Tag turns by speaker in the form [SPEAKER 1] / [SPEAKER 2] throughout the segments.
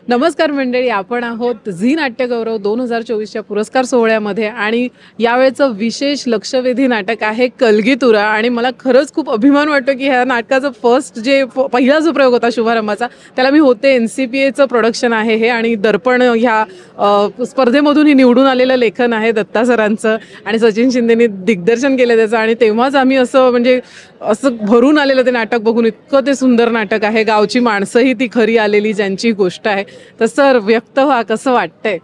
[SPEAKER 1] नमस्कार मंडळी, आपण आहोत झी नाट्यगौरव 2024च्या पुरस्कार सोहळ्यामध्ये आणि यावेळेचं विशेष लक्षवेधी नाटक आहे कलगीतुरा. आणि मला खरंच खूप अभिमान वाटतो की ह्या नाटकाचं पहिला जो प्रयोग होता शुभारंभाचा त्याला मी होते. NCPAचं प्रोडक्शन आहे हे आणि दर्पण ह्या स्पर्धेमधूनही निवडून आलेलं लेखन आहे दत्ता सरांचं आणि सचिन शिंदेनी दिग्दर्शन केलं त्याचं. आणि तेव्हाच आम्ही असं भरून आलेलं ते नाटक बघून. इतकं ते सुंदर नाटक आहे. गावची माणसंही ती खरी आलेली ज्यांची गोष्ट आहे. तर सर व्यक्त व्हा, कसं वाटतंय?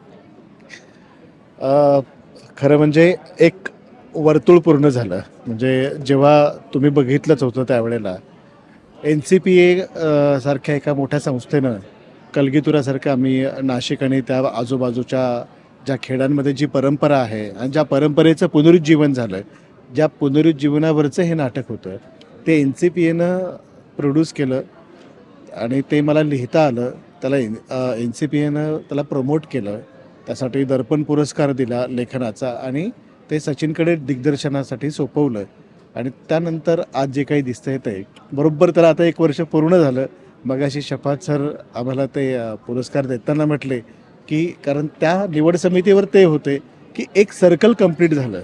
[SPEAKER 2] खरं म्हणजे एक वर्तुळ पूर्ण झालं. म्हणजे जेव्हा तुम्ही बघितलंच होतं त्यावेळेला NCPA सारख्या एका मोठ्या संस्थेनं कलगीतुरासारखं आम्ही नाशिक आणि त्या आजूबाजूच्या ज्या खेड्यांमध्ये जी परंपरा आहे आणि ज्या परंपरेचं पुनरुज्जीवन झालं, ज्या पुनरुज्जीवनावरचं हे नाटक होतं ते NCPAनं प्रोड्यूस केलं आणि ते मला लिहिता आलं. त्याला NCPAनं त्याला प्रमोट केलं, त्यासाठी दर्पण पुरस्कार दिला लेखनाचा आणि ते सचिनकडे दिग्दर्शनासाठी सोपवलं. आणि त्यानंतर आज जे काही दिसतंय ते बरोबर त्याला आता 1 वर्ष पूर्ण झालं. मगाशी शफात सर आम्हाला ते पुरस्कार देताना म्हटले की कारण त्या निवड समितीवर ते होते की एक सर्कल कंप्लीट झालं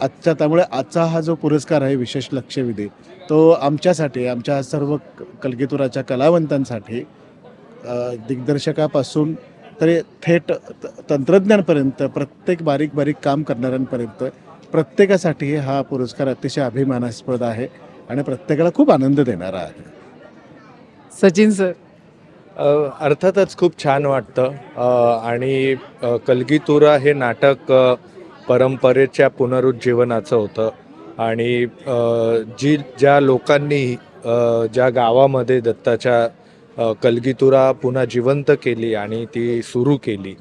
[SPEAKER 2] आजच्या. त्यामुळे आजचा हा जो पुरस्कार आहे विशेष लक्षवेधी तो आमच्यासाठी, आमच्या सर्व कलगीतुराच्या कलावंतांसाठी, दिग्दर्शकापासून तर थेट तंत्रज्ञांपर्यंत प्रत्येक बारीक बारीक काम करणाऱ्यांपर्यंत प्रत्येकासाठी हा पुरस्कार अतिशय अभिमानास्पद आहे आणि प्रत्येकाला खूप आनंद देणारा आहे.
[SPEAKER 1] सचिन सर.
[SPEAKER 3] अर्थातच खूप छान वाटतं आणि कलगीतुरा हे नाटक परंपरेच्या पुनरुज्जीवनाचं होतं. आणि ज्या लोकांनी ज्या गावामध्ये दत्ताच्या कलगीतुरा पुन्हा जिवंत केली आणि ती सुरू केली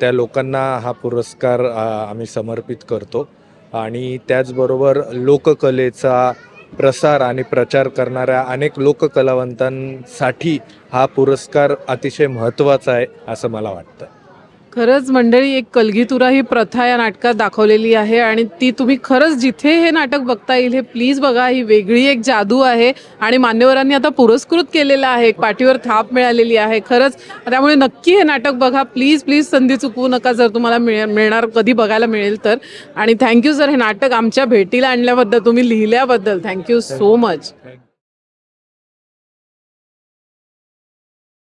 [SPEAKER 3] त्या लोकांना हा पुरस्कार आम्ही समर्पित करतो. आणि त्याचबरोबर लोककलेचा प्रसार आणि प्रचार करणाऱ्या अनेक लोककलावंतांसाठी हा पुरस्कार अतिशय महत्त्वाचा आहे असं मला वाटतं.
[SPEAKER 1] खरंच मंडळी, एक कलगीतुरा ही प्रथा या नाटकात दाखवलेली आहे आणि ती तुम्ही खरंच जिथे हे नाटक बघता येईल हे प्लीज बघा. ही वेगळी एक जादू आहे आणि मान्यवरांनी आता पुरस्कृत केलेलं आहे. पाठीवर थाप मिळालेली आहे खरंच. त्यामुळे नक्की हे नाटक बघा प्लीज प्लीज. संधी चुकवू नका जर तुम्हाला मिळणार, कधी बघायला मिळेल तर. आणि थँक्यू सर, हे नाटक आमच्या भेटीला आणल्याबद्दल, तुम्ही लिहिल्याबद्दल थँक्यू सो मच.